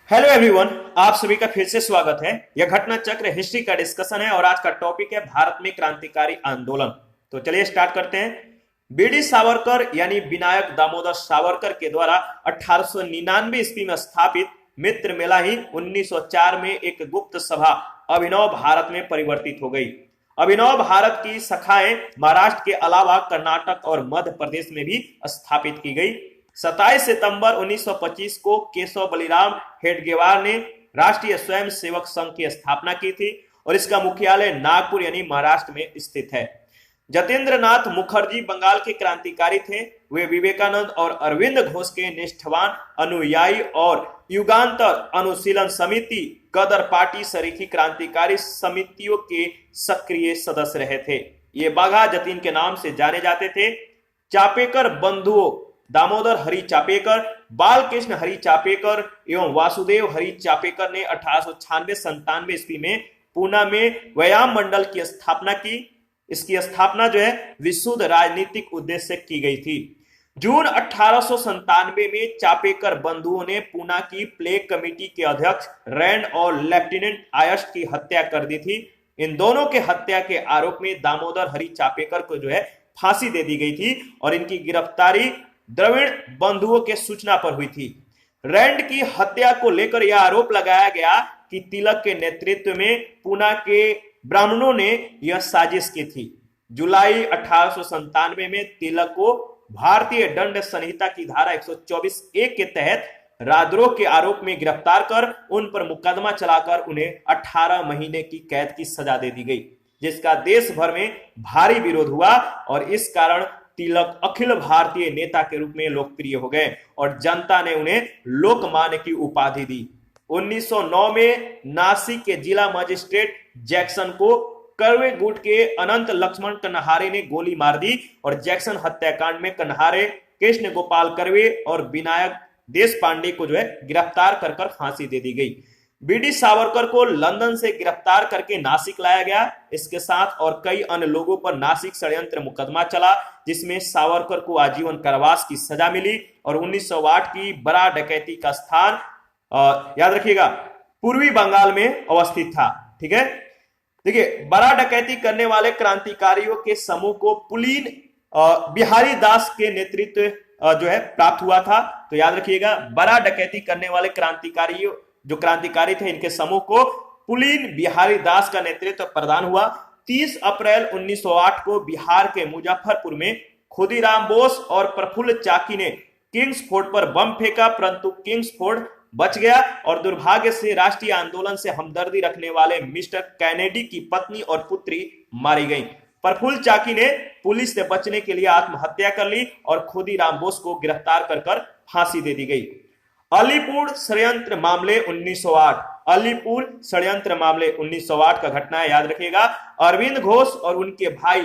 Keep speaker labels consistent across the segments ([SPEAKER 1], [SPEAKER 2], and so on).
[SPEAKER 1] Hello everyone, आप सभी का फिर से स्वागत है। यह घटना चक्र हिस्ट्री का डिस्कशन है और आज का टॉपिक है भारत में क्रांतिकारी आंदोलन। तो चलिए स्टार्ट करते हैं। बीडी सावरकर यानी विनायक दामोदर सावरकर के द्वारा 1899 ईस्वी में स्थापित मित्र मेला ही 1904 में एक गुप्त सभा अभिनव भारत में परिवर्तित हो गई। अभिनव भारत की शाखाएं महाराष्ट्र के अलावा कर्नाटक और मध्य प्रदेश में भी स्थापित की गई। 27 सितंबर 1925 को केशव बलिराम हेडगेवार ने राष्ट्रीय स्वयंसेवक संघ की स्थापना की थी और इसका मुख्यालय नागपुर यानी महाराष्ट्र में स्थित है। जतेंद्र नाथ मुखर्जी बंगाल के क्रांतिकारी थे। वे विवेकानंद और अरविंद घोष के निष्ठावान अनुयायी और युगांतर अनुशीलन समिति, गदर पार्टी सरीखी क्रांतिकारी समितियों के सक्रिय सदस्य रहे थे। ये बाघा जतीन के नाम से जाने जाते थे। चापेकर बंधुओं दामोदर हरि चापेकर, बालकृष्ण हरि चापेकर एवं वासुदेव हरि चापेकर ने 1896-97 ईस्वी में पूना में व्यायाम मंडल की स्थापना की। इसकी स्थापना जो है विशुद्ध राजनीतिक उद्देश्य से की गई थी। जून 1897 में चापेकर बंधुओं ने पूना की प्लेग कमेटी के अध्यक्ष रैंड और लेफ्टिनेंट आयस्ट की हत्या कर दी थी। इन दोनों के हत्या के आरोप में दामोदर हरि चापेकर को जो है फांसी दे दी गई थी और इनकी गिरफ्तारी द्रविड़ बंधुओं के सूचना पर हुई थी। रैंड की हत्या को लेकर यह आरोप लगाया गया कि तिलक के नेतृत्व में पूना के ब्राह्मणों ने यह साजिश की थी। जुलाई 1897 में तिलक को भारतीय दंड संहिता की धारा 124(a) के तहत राजद्रोह के आरोप में गिरफ्तार कर उन पर मुकदमा चलाकर उन्हें 18 महीने की कैद की सजा दे दी गई, जिसका देश भर में भारी विरोध हुआ और इस कारण तिलक अखिल भारतीय नेता के रूप में लोकप्रिय हो गए और जनता ने उन्हें लोकमान्य की उपाधि दी। 1909 में नासिक के जिला मजिस्ट्रेट जैक्सन को कर्वे गुट के अनंत लक्ष्मण कन्हारे ने गोली मार दी और जैक्सन हत्याकांड में कन्हारे, कृष्ण गोपाल कर्वे और विनायक देश पांडे को जो है गिरफ्तार कर फांसी दे दी गई। बीडी सावरकर को लंदन से गिरफ्तार करके नासिक लाया गया। इसके साथ और कई अन्य लोगों पर नासिक षड्यंत्र मुकदमा चला, जिसमें सावरकर को आजीवन कारावास की सजा मिली और 1908 की बड़ा डकैती का स्थान याद रखिएगा पूर्वी बंगाल में अवस्थित था। ठीक है, देखिए बड़ा डकैती करने वाले क्रांतिकारियों के समूह को पुलीन बिहारी दास के नेतृत्व जो है प्राप्त हुआ था। तो याद रखिएगा बड़ा डकैती करने वाले क्रांतिकारियों जो क्रांतिकारी थे इनके समूह को पुलीन बिहारी दास का नेतृत्व प्रदान हुआ। 30 अप्रैल 1908 को बिहार के मुजफ्फरपुर में खुदीराम बोस और प्रफुल्ल चाकी ने किंग्सफोर्ड पर बम फेंका, परंतु किंग्सफोर्ड बच गया और दुर्भाग्य से राष्ट्रीय आंदोलन से हमदर्दी रखने वाले मिस्टर कैनेडी की पत्नी और पुत्री मारी गई। प्रफुल्ल चाकी ने पुलिस से बचने के लिए आत्महत्या कर ली और खुदीराम बोस को गिरफ्तार कर फांसी दे दी गई। अलीपुर षड्यंत्र मामले 1908, अलीपुर षड्यंत्र मामले 1908 का घटना है, याद रखिएगा। अरविंद घोष और उनके भाई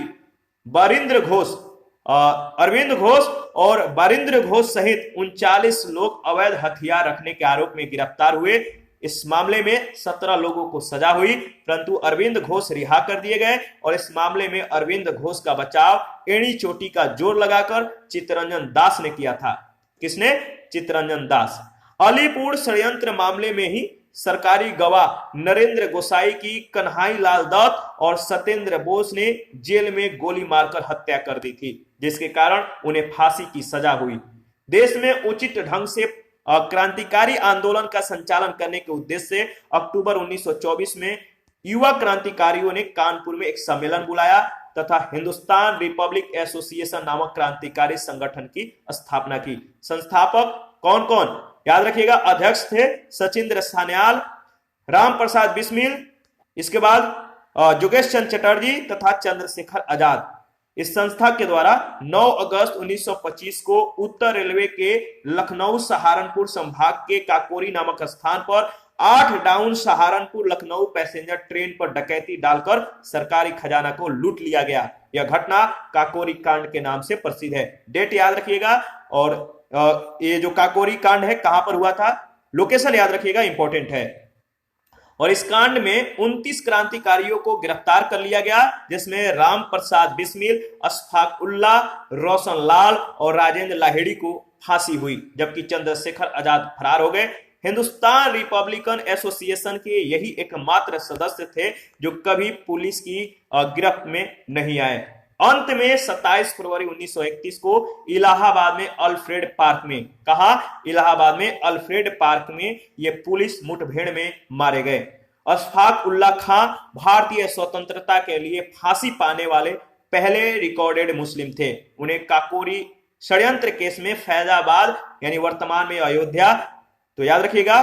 [SPEAKER 1] अरविंद घोष और बरिंद्र घोष सहित 39 लोग अवैध हथियार रखने के आरोप में गिरफ्तार हुए। इस मामले में 17 लोगों को सजा हुई, परंतु अरविंद घोष रिहा कर दिए गए और इस मामले में अरविंद घोष का बचाव एड़ी चोटी का जोर लगाकर चित्तरंजन दास ने किया था। किसने? चित्तरंजन दास। अलीपुर षड्यंत्र मामले में ही सरकारी गवाह नरेंद्र गोसाई की कन्हाई लाल दत्त और सत्येंद्र बोस ने जेल में गोली मारकर हत्या कर दी थी, जिसके कारण उन्हें फांसी की सजा हुई। देश में उचित ढंग से क्रांतिकारी आंदोलन का संचालन करने के उद्देश्य से अक्टूबर 1924 में युवा क्रांतिकारियों ने कानपुर में एक सम्मेलन बुलाया तथा हिंदुस्तान रिपब्लिक एसोसिएशन नामक क्रांतिकारी संगठन की स्थापना की। संस्थापक कौन कौन? याद रखिएगा, अध्यक्ष थे सचिंद्र सान्याल, राम प्रसाद बिस्मिल, इसके बाद जोगेश चंद्र चटर्जी तथा चंद्रशेखर आजाद। इस संस्था के द्वारा 9 अगस्त 1925 को उत्तर रेलवे के लखनऊ सहारनपुर संभाग के काकोरी नामक स्थान पर 8 down Saharanpur Lucknow passenger train पर डकैती डालकर सरकारी खजाना को लूट लिया गया। यह घटना काकोरी कांड के नाम से प्रसिद्ध है। डेट याद रखिएगा और ये जो काकोरी कांड है कहां पर हुआ था, लोकेशन याद रखिएगा, इंपॉर्टेंट है। और इस कांड में 29 क्रांतिकारियों को गिरफ्तार कर लिया गया, जिसमें राम प्रसाद बिस्मिल, अशफाक उल्ला, रोशन लाल और राजेंद्र लाहिड़ी को फांसी हुई, जबकि चंद्रशेखर आजाद फरार हो गए। हिंदुस्तान रिपब्लिकन एसोसिएशन के यही एकमात्र सदस्य थे जो कभी पुलिस की गिरफ्त में नहीं आए। अंत में 27 फरवरी 1931 को इलाहाबाद में अल्फ्रेड पार्क में, कहा इलाहाबाद में अल्फ्रेड पार्क में ये पुलिस मुठभेड़ में मारे गए। अशफाक उल्लाह खां भारतीय स्वतंत्रता के लिए फांसी पाने वाले पहले रिकॉर्डेड मुस्लिम थे। उन्हें काकोरी षड्यंत्र केस में फैजाबाद यानी वर्तमान में अयोध्या, तो याद रखिएगा,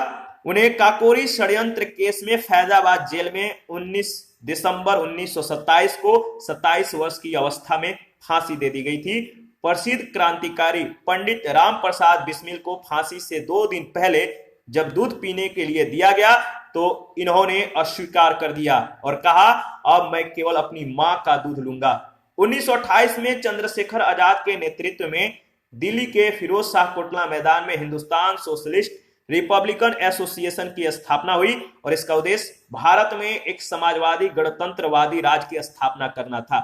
[SPEAKER 1] उन्हें काकोरी षड्यंत्र केस में फैजाबाद जेल में 19 दिसंबर 1927 को 27 वर्ष की अवस्था में फांसी दे दी गई थी। प्रसिद्ध क्रांतिकारी पंडित राम प्रसाद बिस्मिल को फांसी से 2 दिन पहले जब दूध पीने के लिए दिया गया तो इन्होंने अस्वीकार कर दिया और कहा अब मैं केवल अपनी मां का दूध लूंगा। 1928 में चंद्रशेखर आजाद के नेतृत्व में दिल्ली के फिरोज शाह कोटला मैदान में हिंदुस्तान सोशलिस्ट रिपब्लिकन एसोसिएशन की स्थापना हुई और इसका उद्देश्य भारत में एक समाजवादी गणतंत्रवादी राज्य की स्थापना करना था।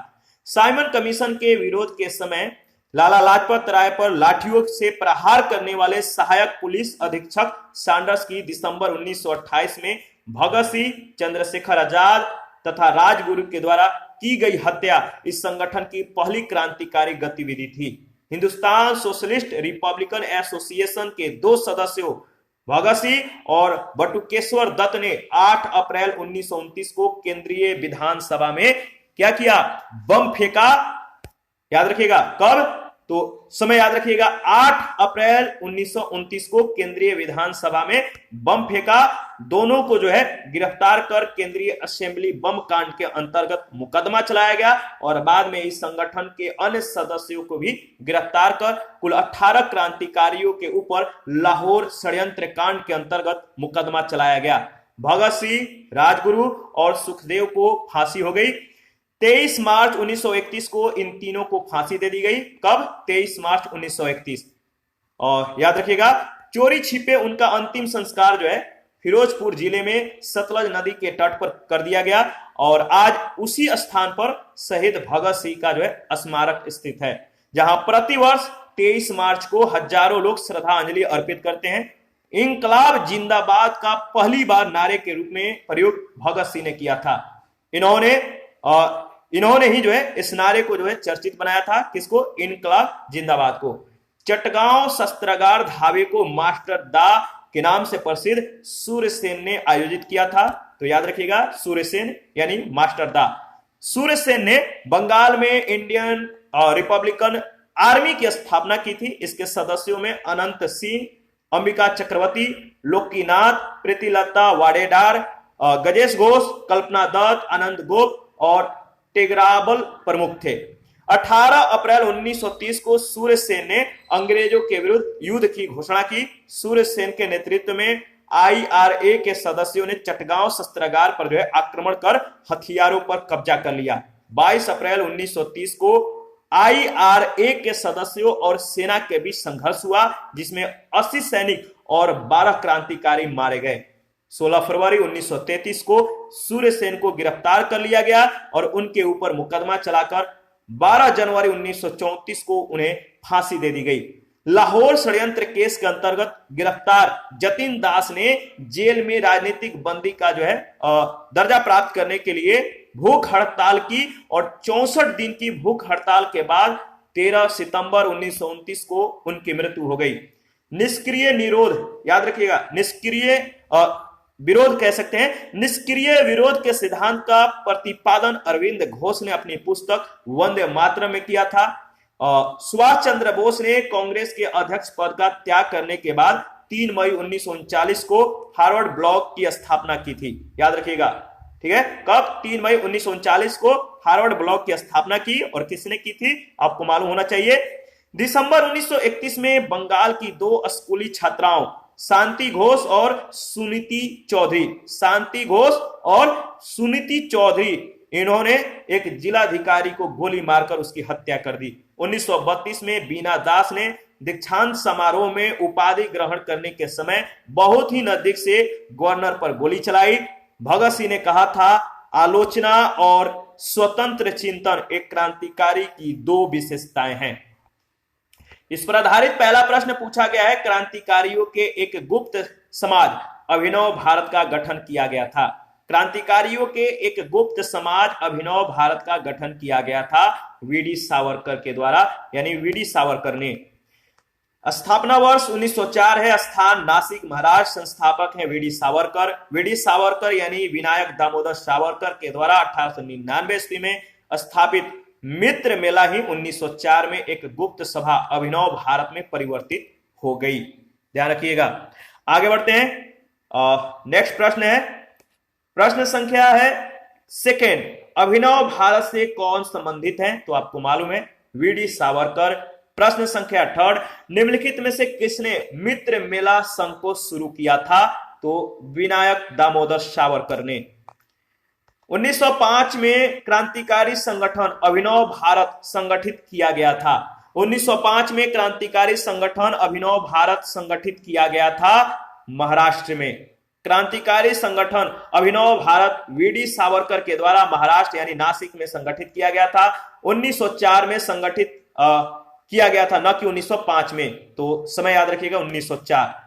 [SPEAKER 1] साइमन कमीशन के विरोध के समय लाला लाजपत राय पर लाठियों से प्रहार करने वाले सहायक पुलिस अधीक्षक सैंडर्स की दिसंबर 1928 में भगत सिंह, चंद्रशेखर आजाद तथा राजगुरु के द्वारा की गई हत्या इस संगठन की पहली क्रांतिकारी गतिविधि थी। हिंदुस्तान सोशलिस्ट रिपब्लिकन एसोसिएशन के 2 सदस्यों भगत सिंह और बटुकेश्वर दत्त ने 8 अप्रैल 1929 को केंद्रीय विधानसभा में क्या किया? बम फेंका। याद रखिएगा कब? तो समय याद रखिएगा, 8 अप्रैल 1929 को केंद्रीय विधानसभा में बम फेंका। दोनों को जो है गिरफ्तार कर केंद्रीय असेंबली बम कांड के अंतर्गत मुकदमा चलाया गया और बाद में इस संगठन के अन्य सदस्यों को भी गिरफ्तार कर कुल 18 क्रांतिकारियों के ऊपर लाहौर षड्यंत्र कांड के अंतर्गत मुकदमा चलाया गया। भगत सिंह, राजगुरु और सुखदेव को फांसी हो गई। 23 मार्च 1931 को इन तीनों को फांसी दे दी गई। कब? 23 मार्च 1931। और याद रखिएगा, चोरी छिपे उनका अंतिम संस्कार जो है फिरोजपुर जिले में सतलज नदी के तट पर कर दिया गया और आज उसी स्थान पर शहीद भगत सिंह का जो है स्मारक स्थित है, जहां प्रतिवर्ष 23 मार्च को हजारों लोग श्रद्धांजलि अर्पित करते हैं। इंकलाब जिंदाबाद का पहली बार नारे के रूप में प्रयोग भगत सिंह ने किया था। इन्होंने ही जो है इस नारे को जो है चर्चित बनाया था। किसको? इनकलाब जिंदाबाद को। चटगांव शस्त्रागार धावे को मास्टर दा के नाम से प्रसिद्ध सूर्यसेन ने आयोजित किया था। तो याद रखिएगा, सूर्यसेन यानी मास्टर दा। सूर्यसेन ने बंगाल में इंडियन रिपब्लिकन आर्मी की स्थापना की थी। इसके सदस्यों में अनंत सिंह, अंबिका चक्रवर्ती, लोकीनाथ, प्रीतिलता वाडेदार, गजेश घोष, कल्पना दत्त, आनंद गोप और टेगराबल प्रमुख थे। 18 अप्रैल 1930 को सूर्यसेन ने अंग्रेजों के विरुद्ध युद्ध की घोषणा की। सूर्यसेन के नेतृत्व में IRA के सदस्यों ने चटगांव शस्त्रागार पर जो है आक्रमण कर हथियारों पर कब्जा कर लिया। 22 अप्रैल 1930 को IRA के सदस्यों और सेना के बीच संघर्ष हुआ, जिसमें 80 सैनिक और 12 क्रांतिकारी मारे गए। 16 फरवरी 1933 को सूर्यसेन को गिरफ्तार कर लिया गया और उनके ऊपर मुकदमा चलाकर 12 जनवरी 1934 को उन्हें फांसी दे दी गई। लाहौर षड्यंत्र केस के अंतर्गत गिरफ्तार जतिन दास ने जेल में राजनीतिक बंदी का जो है दर्जा प्राप्त करने के लिए भूख हड़ताल की और 64 दिन की भूख हड़ताल के बाद 13 सितंबर 1929 को उनकी मृत्यु हो गई। निष्क्रिय निरोध, याद रखिएगा, निष्क्रिय विरोध कह सकते हैं। निष्क्रिय विरोध के सिद्धांत का प्रतिपादन अरविंद घोष ने अपनी पुस्तक वंदे मातरम में किया था। सुभाष चंद्र बोस ने कांग्रेस के अध्यक्ष पद का त्याग करने के बाद 3 मई 1939 को हार्वर्ड ब्लॉक की स्थापना की थी। याद रखिएगा, ठीक है। कब? 3 मई 1939 को हार्वर्ड ब्लॉक की स्थापना की और किसने की थी आपको मालूम होना चाहिए। दिसंबर 1931 में बंगाल की 2 स्कूली छात्राओं शांति घोष और सुनीति चौधरी, शांति घोष और सुनीति चौधरी, इन्होंने एक जिलाधिकारी को गोली मारकर उसकी हत्या कर दी। 1932 में बीना दास ने दीक्षांत समारोह में उपाधि ग्रहण करने के समय बहुत ही नजदीक से गवर्नर पर गोली चलाई। भगत सिंह ने कहा था, आलोचना और स्वतंत्र चिंतन एक क्रांतिकारी की 2 विशेषताएं हैं। इस पर आधारित पहला प्रश्न पूछा गया है, क्रांतिकारियों के एक गुप्त समाज अभिनव भारत का गठन किया गया था। क्रांतिकारियों के एक गुप्त समाज अभिनव भारत का गठन किया गया था वीडी सावरकर के द्वारा, यानी वीडी सावरकर ने। स्थापना वर्ष 1904 है। स्थान नासिक महाराष्ट्र। संस्थापक है वीडी सावरकर। वीडी सावरकर यानी विनायक दामोदर सावरकर के द्वारा 1899 ईस्वी में स्थापित मित्र मेला ही 1904 में एक गुप्त सभा अभिनव भारत में परिवर्तित हो गई। ध्यान रखिएगा। आगे बढ़ते हैं। नेक्स्ट प्रश्न है, प्रश्न संख्या है सेकेंड, अभिनव भारत से कौन संबंधित है? तो आपको मालूम है वीडी सावरकर। प्रश्न संख्या थर्ड, निम्नलिखित में से किसने मित्र मेला संघ को शुरू किया था? तो विनायक दामोदर सावरकर ने। 1905 में क्रांतिकारी संगठन अभिनव भारत संगठित किया गया था। 1905 में क्रांतिकारी संगठन अभिनव भारत संगठित किया गया था महाराष्ट्र में। क्रांतिकारी संगठन अभिनव भारत वीडी सावरकर के द्वारा महाराष्ट्र यानी नासिक में संगठित किया गया था। 1904 में संगठित किया गया था, न कि 1905 में। तो समय याद रखिएगा 1904।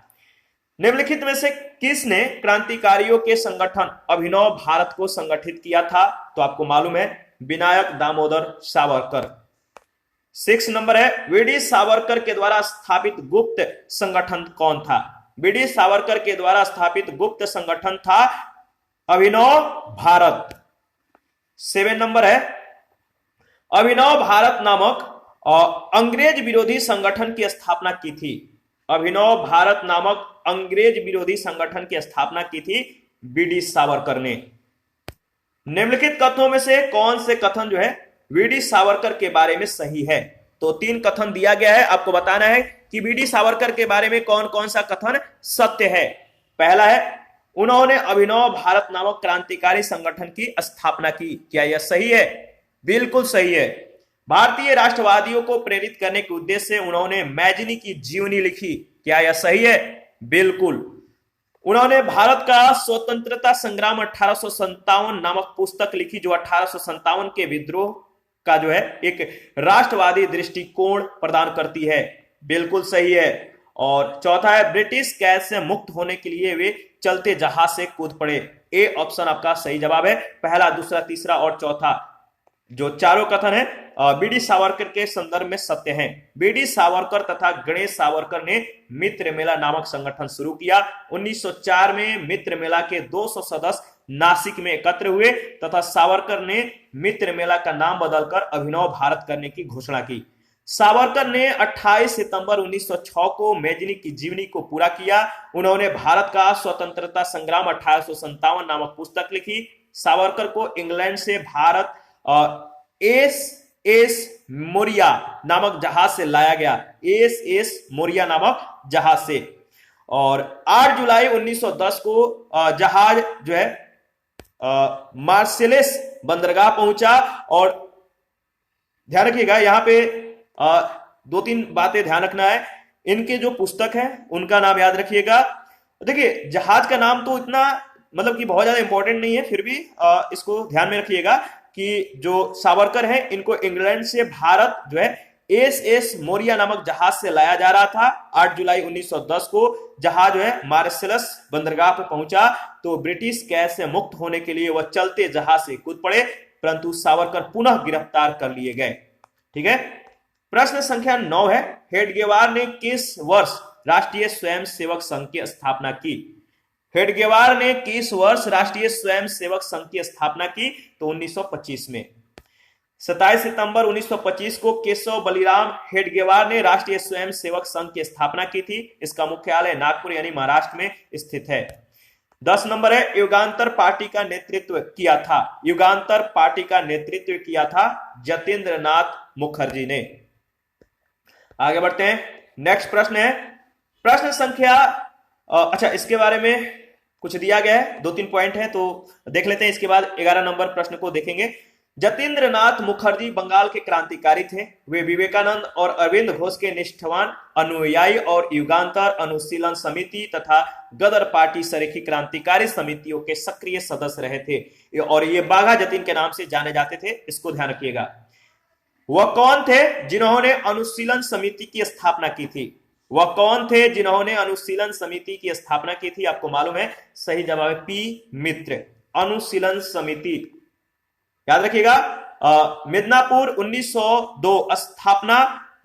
[SPEAKER 1] निम्नलिखित में से किसने क्रांतिकारियों के संगठन अभिनव भारत को संगठित किया था? तो आपको मालूम है विनायक दामोदर सावरकर। 6 नंबर है, वीडी सावरकर के द्वारा स्थापित गुप्त संगठन कौन था? वीडी सावरकर के द्वारा स्थापित गुप्त संगठन था अभिनव भारत। 7 नंबर है, अभिनव भारत नामक अंग्रेज विरोधी संगठन की स्थापना की थी। अभिनव भारत नामक अंग्रेज विरोधी संगठन की स्थापना की थी वीडी सावरकर ने। निम्नलिखित कथनों में से कौन से कथन जो है वीडी सावरकर के बारे में सही है? तो 3 कथन दिया गया है, आपको बताना है कि वीडी सावरकर के बारे में कौन कौन सा कथन सत्य है। पहला है, उन्होंने अभिनव भारत नामक क्रांतिकारी संगठन की स्थापना की। क्या यह सही है? बिल्कुल सही है। भारतीय राष्ट्रवादियों को प्रेरित करने के उद्देश्य से उन्होंने मैजिनी की जीवनी लिखी। क्या यह सही है? बिल्कुल। उन्होंने भारत का स्वतंत्रता संग्राम 1857 नामक पुस्तक लिखी, जो 1857 के विद्रोह का जो है एक राष्ट्रवादी दृष्टिकोण प्रदान करती है। बिल्कुल सही है। और चौथा है, ब्रिटिश कैद से मुक्त होने के लिए वे चलते जहाज से कूद पड़े। ए ऑप्शन आपका सही जवाब है। पहला, दूसरा, तीसरा और चौथा जो चारों कथन है बीडी सावरकर के संदर्भ में सत्य हैं। बीडी सावरकर तथा गणेश सावरकर ने मित्र मेला नामक संगठन शुरू किया। 1904 में मित्र मेला के 200 सदस्य नासिक में एकत्र हुए तथा सावरकर ने मित्र मेला का नाम बदलकर अभिनव भारत करने की घोषणा की। सावरकर ने 28 सितंबर 1906 को मैजिनी की जीवनी को पूरा किया। उन्होंने भारत का स्वतंत्रता संग्राम 1857 नामक पुस्तक लिखी। सावरकर को इंग्लैंड से भारत एस मोरिया नामक जहाज से लाया गया। एस मोरिया नामक जहाज से। और 8 जुलाई 1910 को जहाज जो है मार्सेलेस बंदरगाह पहुंचा। और ध्यान रखिएगा, यहां पे 2-3 बातें ध्यान रखना है। इनके जो पुस्तक है उनका नाम याद रखिएगा। देखिए, जहाज का नाम तो इतना मतलब कि बहुत ज्यादा इंपॉर्टेंट नहीं है, फिर भी इसको ध्यान में रखिएगा कि जो सावरकर है इनको इंग्लैंड से भारत जो है एस मोरिया नामक जहाज से लाया जा रहा था। 8 जुलाई 1910 को जहाज जो है मार्सेलस बंदरगाह पर पहुंचा तो ब्रिटिश कैद से मुक्त होने के लिए वह चलते जहाज से कूद पड़े, परंतु सावरकर पुनः गिरफ्तार कर लिए गए। ठीक है। प्रश्न संख्या 9 है, हेडगेवार ने किस वर्ष राष्ट्रीय स्वयंसेवक संघ की स्थापना की? हेडगेवार ने किस वर्ष राष्ट्रीय स्वयंसेवक संघ की स्थापना की? तो 1925 में। 27 सितंबर 1925 को केशव बलिराम हेडगेवार ने राष्ट्रीय स्वयंसेवक संघ की स्थापना की थी। इसका मुख्यालय नागपुर यानी महाराष्ट्र में स्थित है। 10 नंबर है, युगांतर पार्टी का नेतृत्व किया था। युगांतर पार्टी का नेतृत्व किया था जतेंद्र नाथ मुखर्जी ने। आगे बढ़ते हैं। नेक्स्ट प्रश्न है, प्रश्न संख्या अच्छा, इसके बारे में कुछ दिया गया है, 2-3 पॉइंट है तो देख लेते हैं। इसके बाद 11 नंबर प्रश्न को देखेंगे। जतेंद्र नाथ मुखर्जी बंगाल के क्रांतिकारी थे। वे विवेकानंद और अरविंद घोष के निष्ठावान अनुयायी और युगांतर अनुशीलन समिति तथा गदर पार्टी सरीखी क्रांतिकारी समितियों के सक्रिय सदस्य रहे थे और ये बाघा जतीन के नाम से जाने जाते थे। इसको ध्यान रखिएगा। वह कौन थे जिन्होंने अनुशीलन समिति की स्थापना की थी? वह कौन थे जिन्होंने अनुशीलन समिति की स्थापना की थी? आपको मालूम है, सही जवाब है पी मित्र। अनुशीलन समिति याद रखिएगा। मिदनापुर 1902 स्थापना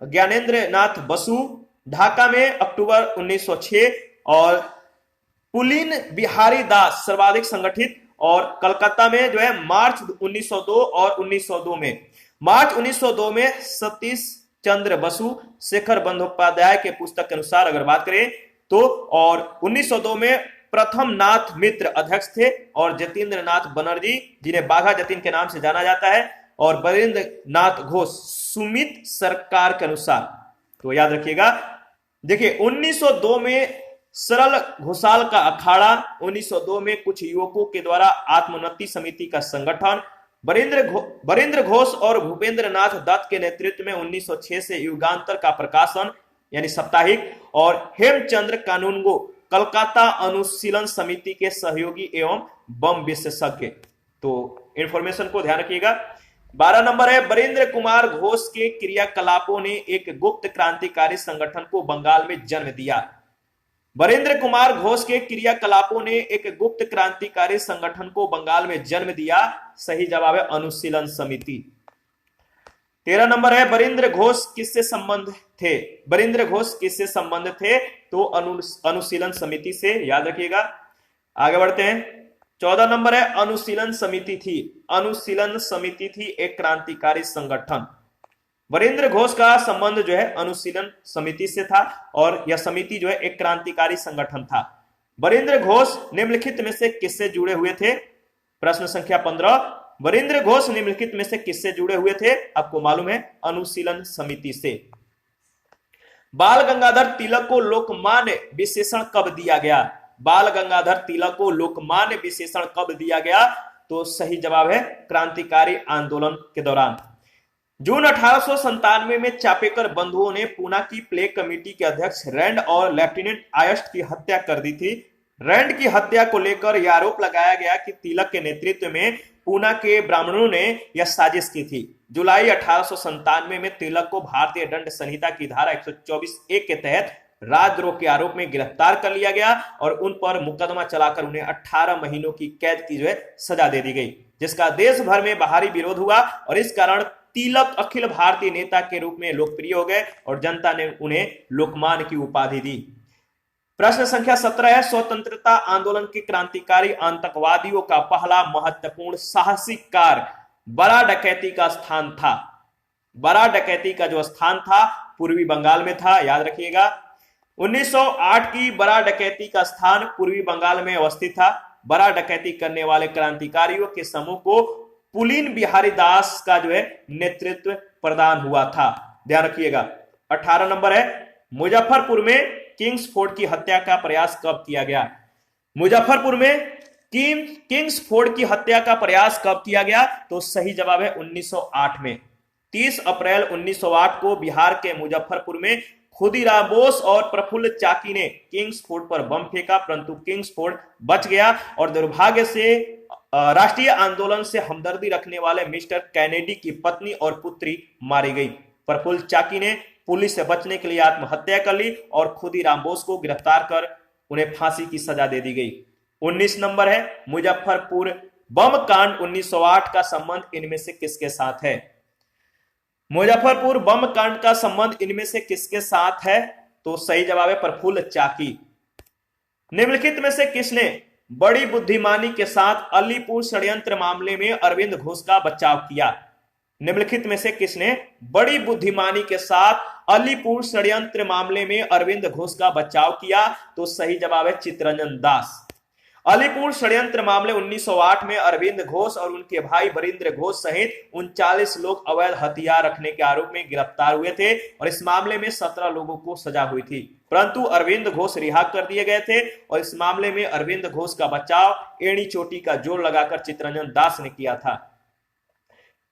[SPEAKER 1] ज्ञानेंद्र नाथ बसु, ढाका में अक्टूबर 1906 और पुलिन बिहारी दास सर्वाधिक संगठित, और कलकत्ता में जो है मार्च 1902 और 1902 में, मार्च 1902 में सतीश चंद्र बसु शेखर बंदोपाध्याय के पुस्तक के अनुसार अगर बात करें तो, और 1902 में प्रथम नाथ मित्र अध्यक्ष थे और जतीन्द्र नाथ बनर्जी जिन्हें बाघा जतीन के नाम से जाना जाता है, और बरेंद्र नाथ घोष सुमित सरकार के अनुसार। तो याद रखिएगा। देखिए 1902 में सरल घोषाल का अखाड़ा, 1902 में कुछ युवकों के द्वारा आत्मोन्नति समिति का संगठन, बरेंद्र घोष और भूपेंद्र नाथ दत्त के नेतृत्व में 1906 से युगांतर का प्रकाशन यानी साप्ताहिक, और हेमचंद्र कानूनगो कलकत्ता अनुशीलन समिति के सहयोगी एवं बम विशेषज्ञ। तो इंफॉर्मेशन को ध्यान रखिएगा। 12 नंबर है, बरेंद्र कुमार घोष के क्रियाकलापों ने एक गुप्त क्रांतिकारी संगठन को बंगाल में जन्म दिया। बरेंद्र कुमार घोष के क्रियाकलापों ने एक गुप्त क्रांतिकारी संगठन को बंगाल में जन्म दिया। सही जवाब है अनुशीलन समिति। 13 नंबर है, बरेंद्र घोष किससे संबंध थे? बरेंद्र घोष किससे संबंध थे? तो अनुशीलन समिति से, याद रखिएगा। आगे बढ़ते हैं। 14 नंबर है, अनुशीलन समिति थी, अनुशीलन समिति थी एक क्रांतिकारी संगठन। बरेंद्र घोष का संबंध जो है अनुशीलन समिति से था, और यह समिति जो है एक क्रांतिकारी संगठन था। बरेंद्र घोष निम्नलिखित में से किससे जुड़े हुए थे? प्रश्न संख्या 15, बरेंद्र घोष निम्नलिखित में से किससे जुड़े हुए थे? आपको मालूम है अनुशीलन समिति से। बाल गंगाधर तिलक को लोकमान्य विशेषण कब दिया गया? बाल गंगाधर तिलक को लोकमान्य विशेषण कब दिया गया? तो सही जवाब है क्रांतिकारी आंदोलन के दौरान। जून 1897 में चापेकर बंधुओं ने पूना की प्लेग कमेटी के अध्यक्ष रैंड और लेफ्टिनेंट आयस्ट की हत्या कर दी थी। रैंड की हत्या को लेकर यह आरोप लगाया गया कि तिलक के नेतृत्व में पूना के ब्राह्मणों ने यह साजिश की थी। जुलाई 1897 में तिलक को भारतीय दंड संहिता की धारा 124(1) के तहत राजद्रोह के आरोप में गिरफ्तार कर लिया गया और उन पर मुकदमा चलाकर उन्हें 18 महीनों की कैद की जो है सजा दे दी गई, जिसका देश भर में बाहरी विरोध हुआ और इस कारण तिलक अखिल भारतीय नेता के रूप में लोकप्रिय हो गए और जनता ने उन्हें लोकमान्य की उपाधि दी। प्रश्न संख्या 17 है, स्वतंत्रता आंदोलन के क्रांतिकारी आतंकवादियों का पहला महत्वपूर्ण साहसिक कार्य बड़ा डकैती का स्थान था। बड़ा डकैती का जो स्थान था पूर्वी बंगाल में था, याद रखिएगा। 1908 की बड़ा डकैती का स्थान पूर्वी बंगाल में अवस्थित था। बड़ा डकैती करने वाले क्रांतिकारियों के समूह को पुलिन बिहारी दास का जो है नेतृत्व प्रदान हुआ था, ध्यान रखिएगा। 18 नंबर है, मुजफ्फरपुर में किंग्सफोर्ड की हत्या का प्रयास कब किया गया? मुजफ्फरपुर में किंग्सफोर्ड की हत्या का प्रयास कब किया गया? तो सही जवाब है 1908 में। 30 अप्रैल 1908 को बिहार के मुजफ्फरपुर में खुदीराम बोस और प्रफुल्ल चाकी ने किंग्सफोर्ड पर बम फेंका, परंतु किंग्सफोर्ड बच गया और दुर्भाग्य से राष्ट्रीय आंदोलन से हमदर्दी रखने वाले मिस्टर कैनेडी की पत्नी और पुत्री मारी गई। प्रफुल्ल चाकी ने पुलिस से बचने के लिए आत्महत्या कर ली और खुदीराम बोस को गिरफ्तार कर उन्हें फांसी की सजा दे दी गई। 19 नंबर है, मुजफ्फरपुर बम कांड 1908 का संबंध इनमें से किसके साथ है? मुजफ्फरपुर बम कांड का संबंध इनमें से किसके साथ है? तो सही जवाब है प्रफुल्ल चाकी। निम्नलिखित में से किसने बड़ी बुद्धिमानी के साथ अलीपुर षड्यंत्र मामले में अरविंद घोष का बचाव किया? निम्नलिखित में से किसने बड़ी बुद्धिमानी के साथ अलीपुर षड्यंत्र मामले में अरविंद घोष का बचाव किया? तो सही जवाब है चित्तरंजन दास। अलीपुर षड्यंत्र मामले 1908 में अरविंद घोष और उनके भाई बरिंद्र घोष सहित 39 लोग अवैध हथियार रखने के आरोप में गिरफ्तार हुए थे और इस मामले में 17 लोगों को सजा हुई थी, परंतु अरविंद घोष रिहा कर दिए गए थे और इस मामले में अरविंद घोष का बचाव एड़ी चोटी का जोर लगाकर चित्तरंजन दास ने किया था।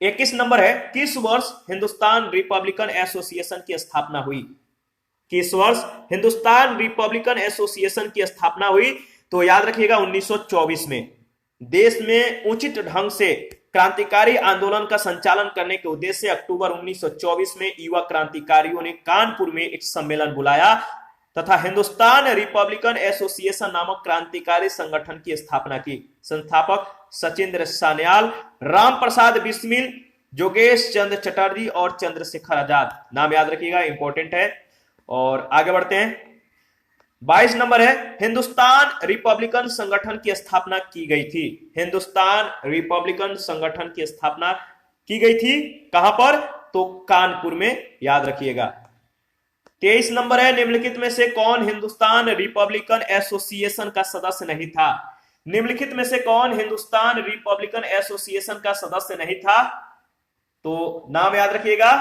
[SPEAKER 1] 21 नंबर है, किस वर्ष हिंदुस्तान रिपब्लिकन एसोसिएशन की स्थापना हुई? किस वर्ष हिंदुस्तान रिपब्लिकन एसोसिएशन की स्थापना हुई? तो याद रखिएगा 1924 में। देश में उचित ढंग से क्रांतिकारी आंदोलन का संचालन करने के उद्देश्य से अक्टूबर 1924 में युवा क्रांतिकारियों ने कानपुर में एक सम्मेलन बुलाया तथा हिंदुस्तान रिपब्लिकन एसोसिएशन नामक क्रांतिकारी संगठन की स्थापना की। संस्थापक सचिंद्र सान्याल, राम प्रसाद बिस्मिल, जोगेश चंद्र चटर्जी और चंद्रशेखर आजाद। नाम याद रखिएगा, इंपॉर्टेंट है। और आगे बढ़ते हैं। 22 नंबर है, हिंदुस्तान रिपब्लिकन संगठन की स्थापना की गई थी। हिंदुस्तान रिपब्लिकन संगठन की स्थापना की गई थी कहां पर? तो कानपुर में, याद रखिएगा। 23 नंबर है, निम्नलिखित में से कौन हिंदुस्तान रिपब्लिकन एसोसिएशन का सदस्य नहीं था? निम्नलिखित में से कौन हिंदुस्तान रिपब्लिकन एसोसिएशन का सदस्य नहीं था? तो नाम याद रखिएगा,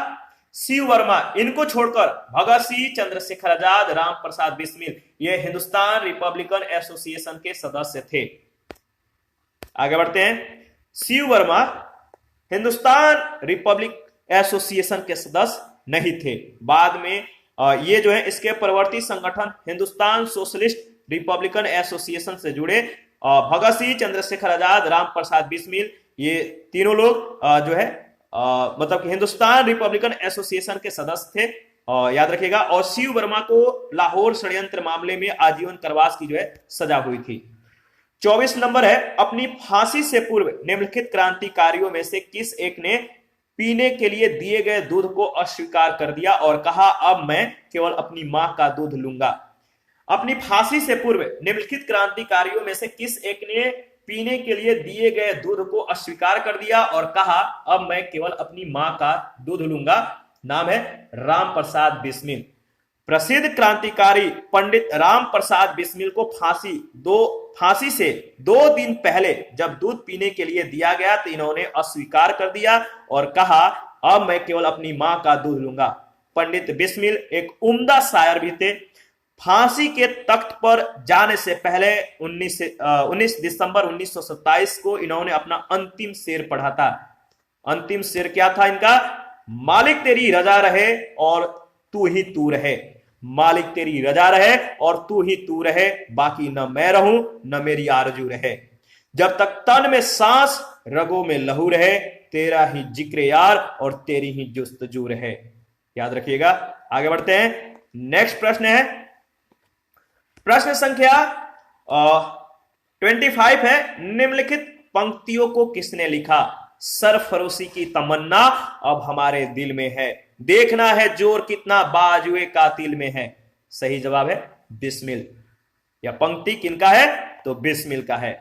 [SPEAKER 1] शिव वर्मा। इनको छोड़कर भगत सिंह, चंद्रशेखर आजाद, राम प्रसाद बिस्मिल, ये हिंदुस्तान रिपब्लिकन एसोसिएशन के सदस्य थे। आगे बढ़ते हैं। शिव वर्मा हिंदुस्तान रिपब्लिक एसोसिएशन के सदस्य नहीं थे। बाद में ये जो है इसके परवर्ती संगठन हिंदुस्तान सोशलिस्ट रिपब्लिकन एसोसिएशन से जुड़े। भगत सिंह, चंद्रशेखर आजाद, राम प्रसाद बिस्मिल, ये तीनों लोग जो है मतलब कि हिंदुस्तान रिपब्लिकन एसोसिएशन के सदस्य थे, याद रखिएगा। और शिव वर्मा को लाहौर षड्यंत्र मामले में आजीवन कारावास की जो है सजा हुई थी। 24 नंबर है, अपनी फांसी से पूर्व निम्नलिखित क्रांतिकारियों में से किस एक ने पीने के लिए दिए गए दूध को अस्वीकार कर दिया और कहा अब मैं केवल अपनी मां का दूध लूंगा? अपनी फांसी से पूर्व निम्नलिखित क्रांतिकारियों में से किस एक ने पीने के लिए दिए गए दूध को अस्वीकार कर दिया और कहा अब मैं केवल अपनी मां का दूध लूंगा? नाम है राम प्रसाद बिस्मिल। प्रसिद्ध क्रांतिकारी पंडित राम प्रसाद बिस्मिल को फांसी से 2 दिन पहले जब दूध पीने के लिए दिया गया तो इन्होंने अस्वीकार कर दिया और कहा अब मैं केवल अपनी मां का दूध लूंगा। पंडित बिस्मिल एक उम्दा शायर भी थे। फांसी के तख्त पर जाने से पहले 19 दिसंबर 1927 को इन्होंने अपना अंतिम शेर पढ़ा था। अंतिम शेर क्या था इनका? मालिक तेरी रजा रहे और तू ही तू रहे। मालिक तेरी रजा रहे और तू ही तू रहे, बाकी न मैं रहूं न मेरी आरजू रहे। जब तक तन में सांस रगों में लहू रहे, तेरा ही जिक्र यार और तेरी ही जुस्तजू रहे। याद रखिएगा। आगे बढ़ते हैं। नेक्स्ट प्रश्न है प्रश्न संख्या 25 है, निम्नलिखित पंक्तियों को किसने लिखा? सरफरोशी की तमन्ना अब हमारे दिल में है, देखना है जोर कितना बाजुए कातिल में है। सही जवाब है बिस्मिल। यह पंक्ति किनका है? तो बिस्मिल का है।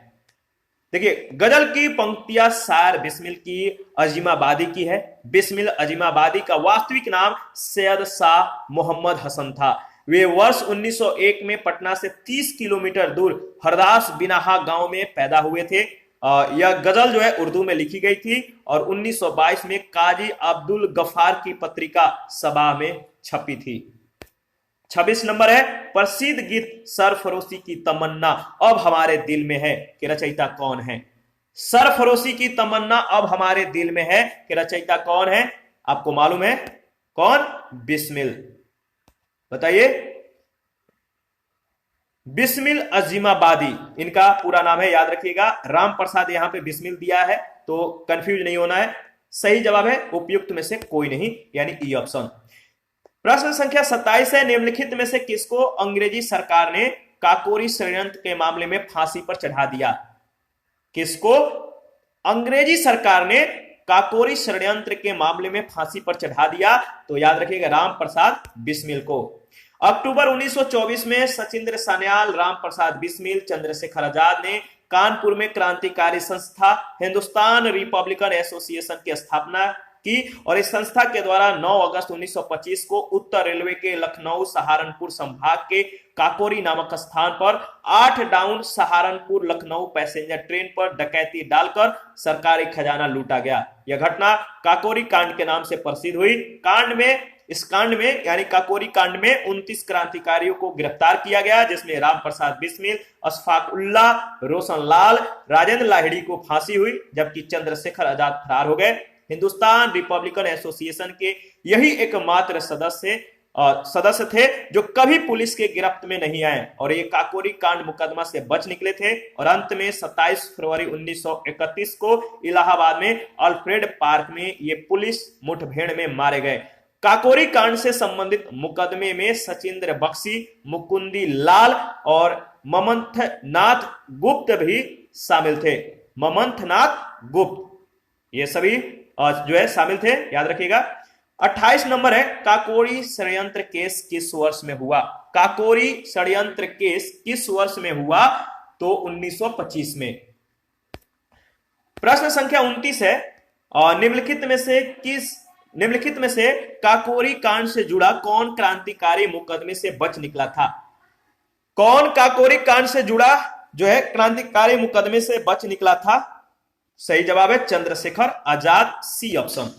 [SPEAKER 1] देखिए, गजल की पंक्तियां शायर बिस्मिल की अजीमाबादी की है। बिस्मिल अजीमाबादी का वास्तविक नाम सैयद शाह मोहम्मद हसन था। वे वर्ष 1901 में पटना से 30 किलोमीटर दूर हरदास बिनाहा गांव में पैदा हुए थे। यह गजल जो है उर्दू में लिखी गई थी और 1922 में काजी अब्दुल गफ्फार की पत्रिका सबा में छपी थी। 26 नंबर है, प्रसिद्ध गीत सरफरोशी की तमन्ना अब हमारे दिल में है कि रचयिता कौन है? सरफरोशी की तमन्ना अब हमारे दिल में है कि रचयिता कौन है? आपको मालूम है कौन? बिस्मिल। बताइए। बिस्मिल अजीमाबादी इनका पूरा नाम है, याद रखिएगा। राम प्रसाद यहां पे बिस्मिल दिया है तो कंफ्यूज नहीं होना है। सही जवाब है उपयुक्त में से कोई नहीं, यानी ई ऑप्शन। प्रश्न संख्या 27 है, निम्नलिखित में से किसको अंग्रेजी सरकार ने काकोरी षड्यंत्र के मामले में फांसी पर चढ़ा दिया? किसको अंग्रेजी सरकार ने काकोरी षड्यंत्र के मामले में फांसी पर चढ़ा दिया? तो याद रखिएगा राम प्रसाद बिस्मिल को। अक्टूबर 1924 में सचिंद्र सान्याल, राम प्रसाद बिस्मिल, चंद्रशेखर आजाद ने कानपुर में क्रांतिकारी संस्था हिंदुस्तान रिपब्लिकन एसोसिएशन की स्थापना की और इस संस्था के द्वारा 9 अगस्त 1925 को उत्तर रेलवे के लखनऊ सहारनपुर संभाग के काकोरी नामक स्थान पर 8 down Saharanpur Lucknow passenger train पर डकैती डालकर सरकारी खजाना लूटा गया। यह घटना काकोरी कांड के नाम से प्रसिद्ध हुई। इस कांड में यानी काकोरी कांड में 29 क्रांतिकारियों को गिरफ्तार किया गया, जिसमें राम प्रसाद बिस्मिल, अशफाक उल्लाह, रोशन लाल, राजेंद्र लाहिड़ी को फांसी हुई, जबकि चंद्रशेखर आजाद फरार हो गए। हिंदुस्तान रिपब्लिकन एसोसिएशन के यही एकमात्र सदस्य थे जो कभी पुलिस के गिरफ्त में नहीं आए और ये काकोरी कांड मुकदमा से बच निकले थे और अंत में 27 फरवरी 1931 को इलाहाबाद में अल्फ्रेड पार्क में ये पुलिस मुठभेड़ में मारे गए। काकोरी कांड से संबंधित मुकदमे में सचिंद्र बख्शी, मुकुंदी लाल और ममंथनाथ गुप्त भी शामिल थे। ममंथनाथ गुप्त ये सभी जो है शामिल थे, याद रखिएगा। 28 नंबर है, काकोरी षड्यंत्र केस किस वर्ष में हुआ? काकोरी षड्यंत्र केस किस वर्ष में हुआ? तो 1925 में। प्रश्न संख्या 29 है, और निम्नलिखित में से काकोरी कांड से जुड़ा कौन क्रांतिकारी मुकदमे से बच निकला था? कौन काकोरी कांड से जुड़ा जो है क्रांतिकारी मुकदमे से बच निकला था? सही जवाब है चंद्रशेखर आजाद, सी ऑप्शन।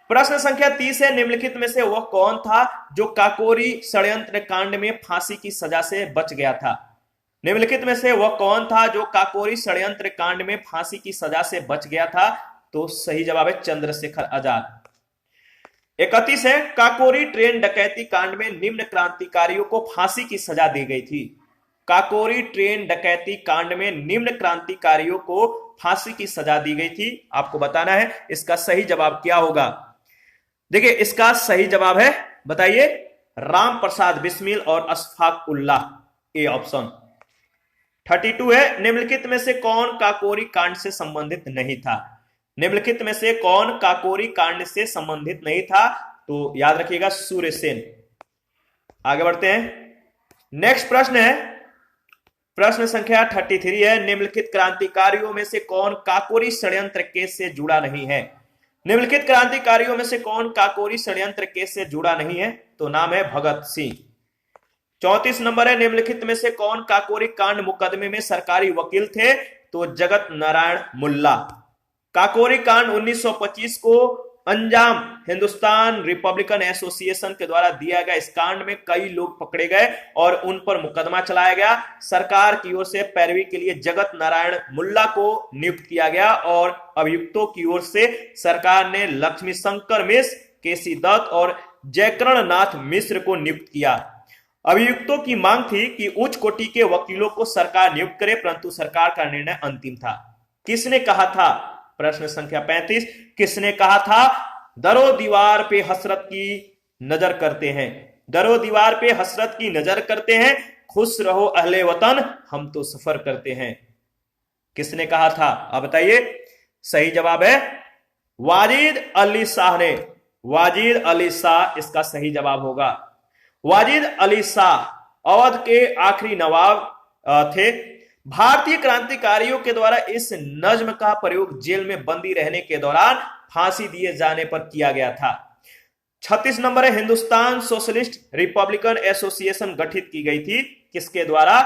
[SPEAKER 1] प्रश्न संख्या 30 है, निम्नलिखित में से वह कौन था जो काकोरी षड्यंत्र कांड में फांसी की सजा से बच गया था? निम्नलिखित में से वह कौन था जो काकोरी षड्यंत्र कांड में फांसी की सजा से बच गया था? तो सही जवाब है चंद्रशेखर आजाद। 31 है, काकोरी ट्रेन डकैती कांड में निम्न क्रांतिकारियों को फांसी की सजा दी गई थी। काकोरी ट्रेन डकैती कांड में निम्न क्रांतिकारियों को फांसी की सजा दी गई थी। आपको बताना है इसका सही जवाब क्या होगा। देखिए इसका सही जवाब है, बताइए, राम प्रसाद बिस्मिल और अशफाक उल्लाह, ए ऑप्शन। 32 है, निम्नलिखित में से कौन काकोरी कांड से संबंधित नहीं था? निम्नलिखित में से कौन काकोरी कांड से संबंधित नहीं था? तो याद रखिएगा सूर्य सेन। आगे बढ़ते हैं, नेक्स्ट प्रश्न है, प्रश्न संख्या 33 है, निम्नलिखित क्रांतिकारियों में से कौन काकोरी षड्यंत्र केस से जुड़ा नहीं है? निम्नलिखित क्रांतिकारियों में से कौन काकोरी षड्यंत्र केस से जुड़ा नहीं है? तो नाम है भगत सिंह। 34 नंबर है, निम्नलिखित में से कौन काकोरी कांड मुकदमे में सरकारी वकील थे? तो जगत नारायण मुल्ला। काकोरी कांड 1925 को अंजाम हिंदुस्तान रिपब्लिकन एसोसिएशन के द्वारा दिया गया। इस कांड में कई लोग पकड़े गए और उन पर मुकदमा चलाया गया। सरकार की ओर से पैरवी के लिए जगत नारायण मुल्ला को नियुक्त किया गया और अभियुक्तों की ओर से सरकार ने लक्ष्मी शंकर मिश्र, केसी दत्त और जयकरण नाथ मिश्र को नियुक्त किया। अभियुक्तों की मांग थी कि उच्च कोटि के वकीलों को सरकार नियुक्त करे, परंतु सरकार का निर्णय अंतिम था। किसने कहा था? प्रश्न संख्या 35, किसने कहा था? दरो दीवार पे हसरत की नजर करते हैं, दरो दीवार पे हसरत की नजर करते हैं, खुश रहो अहले वतन हम तो सफर करते हैं। किसने कहा था? आप बताइए। सही जवाब है वाजिद अली शाह ने। वाजिद अली शाह इसका सही जवाब होगा। वाजिद अली शाह अवध के आखिरी नवाब थे। भारतीय क्रांतिकारियों के द्वारा इस नज्म का प्रयोग जेल में बंदी रहने के दौरान फांसी दिए जाने पर किया गया था। 36 नंबर है, हिंदुस्तान सोशलिस्ट रिपब्लिकन एसोसिएशन गठित की गई थी। किसके द्वारा?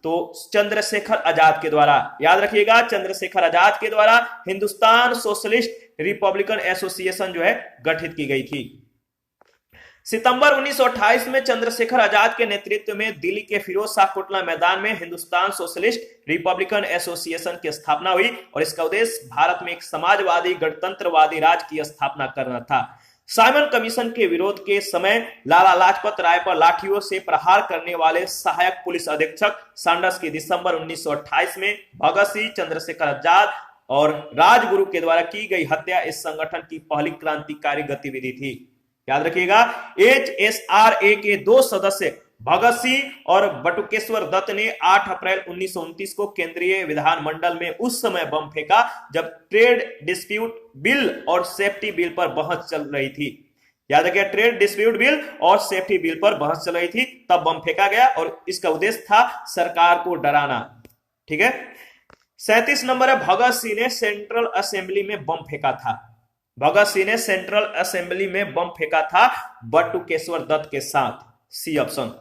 [SPEAKER 1] तो चंद्रशेखर आजाद के द्वारा। याद रखिएगा चंद्रशेखर आजाद के द्वारा हिंदुस्तान सोशलिस्ट रिपब्लिकन एसोसिएशन जो है गठित की गई थी। सितंबर 1928 में चंद्रशेखर आजाद के नेतृत्व में दिल्ली के फिरोज शाह कोटला मैदान में हिंदुस्तान सोशलिस्ट रिपब्लिकन एसोसिएशन की स्थापना हुई और इसका उद्देश्य भारत में एक समाजवादी गणतंत्रवादी राज्य की स्थापना करना था। साइमन कमीशन के विरोध के समय लाला लाजपत राय पर लाठियों से प्रहार करने वाले सहायक पुलिस अधीक्षक सैंडर्स की दिसंबर 1928 में भगत सिंह, चंद्रशेखर आजाद और राजगुरु के द्वारा की गई हत्या इस संगठन की पहली क्रांतिकारी गतिविधि थी। याद रखिएगा HSRA के 2 सदस्य भगत सिंह और बटुकेश्वर दत्त ने 8 अप्रैल 1929 को केंद्रीय विधानमंडल में उस समय बम फेंका जब ट्रेड डिस्प्यूट बिल और सेफ्टी बिल पर बहस चल रही थी। याद रखिए ट्रेड डिस्प्यूट बिल और सेफ्टी बिल पर बहस चल रही थी, तब बम फेंका गया और इसका उद्देश्य था सरकार को डराना। ठीक है। 37 नंबर है, भगत सिंह ने सेंट्रल असेंबली में बम फेंका था। भगत सिंह ने सेंट्रल असेंबली में बम फेंका था बटुकेश्वर दत्त के साथ, सी ऑप्शन।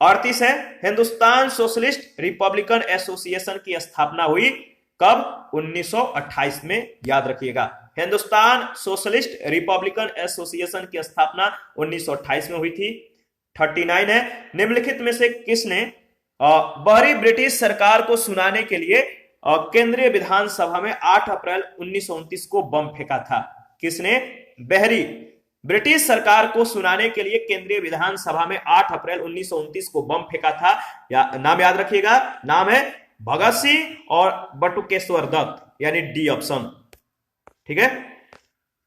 [SPEAKER 1] 38 है, हिंदुस्तान सोशलिस्ट रिपब्लिकन एसोसिएशन की स्थापना हुई कब? 1928 में। याद रखिएगा हिंदुस्तान सोशलिस्ट रिपब्लिकन एसोसिएशन की स्थापना 1928 में हुई थी। 39 है, निम्नलिखित में से किसने बाहरी ब्रिटिश सरकार को सुनाने के लिए केंद्रीय विधानसभा में 8 अप्रैल 1929 को बम फेंका था? किसने बहरी ब्रिटिश सरकार को सुनाने के लिए केंद्रीय विधानसभा में 8 अप्रैल 1929 को बम फेंका था? नाम याद रखिएगा, नाम है भगत सिंह और बटुकेश्वर दत्त, यानी डी ऑप्शन। ठीक है।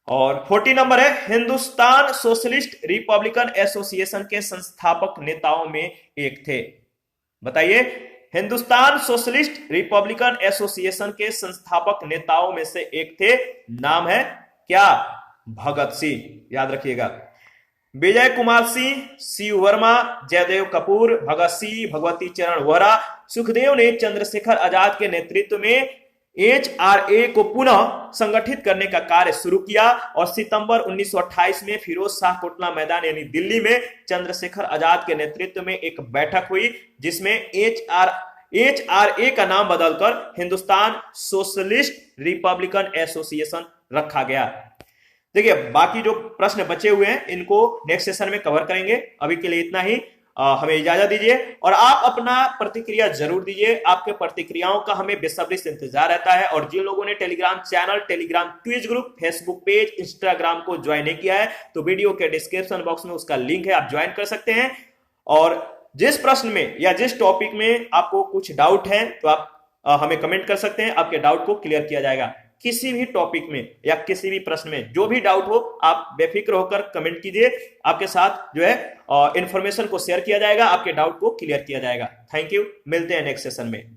[SPEAKER 1] और 40 नंबर है, हिंदुस्तान सोशलिस्ट रिपब्लिकन एसोसिएशन के संस्थापक नेताओं में एक थे। बताइए, हिंदुस्तान सोशलिस्ट रिपब्लिकन एसोसिएशन के संस्थापक नेताओं में से एक थे, नाम है क्या? भगत सिंह। याद रखिएगा। विजय कुमार सिंह, शिव वर्मा, जयदेव कपूर, भगत सिंह, भगवती चरण वोहरा, सुखदेव ने चंद्रशेखर आजाद के नेतृत्व में HRA को पुनः संगठित करने का कार्य शुरू किया और सितंबर 1928 में फिरोज शाह कोटला मैदान यानी दिल्ली में चंद्रशेखर आजाद के नेतृत्व में एक बैठक हुई जिसमें HRA का नाम बदलकर हिंदुस्तान सोशलिस्ट रिपब्लिकन एसोसिएशन रखा गया। देखिए, बाकी जो प्रश्न बचे हुए हैं इनको नेक्स्ट सेशन में कवर करेंगे। अभी के लिए इतना ही। हमें इजाजत दीजिए और आप अपना प्रतिक्रिया जरूर दीजिए। आपके प्रतिक्रियाओं का हमें बेसब्री से इंतजार रहता है। और जिन लोगों ने Telegram channel, Telegram quiz group, Facebook page, Instagram को ज्वाइन नहीं किया है तो वीडियो के डिस्क्रिप्शन बॉक्स में उसका लिंक है, आप ज्वाइन कर सकते हैं। और जिस प्रश्न में या जिस टॉपिक में आपको कुछ डाउट है तो आप हमें कमेंट कर सकते हैं, आपके डाउट को क्लियर किया जाएगा। किसी भी टॉपिक में या किसी भी प्रश्न में जो भी डाउट हो आप बेफिक्र होकर कमेंट कीजिए। आपके साथ जो है इंफॉर्मेशन को शेयर किया जाएगा, आपके डाउट को क्लियर किया जाएगा। थैंक यू, मिलते हैं नेक्स्ट सेशन में।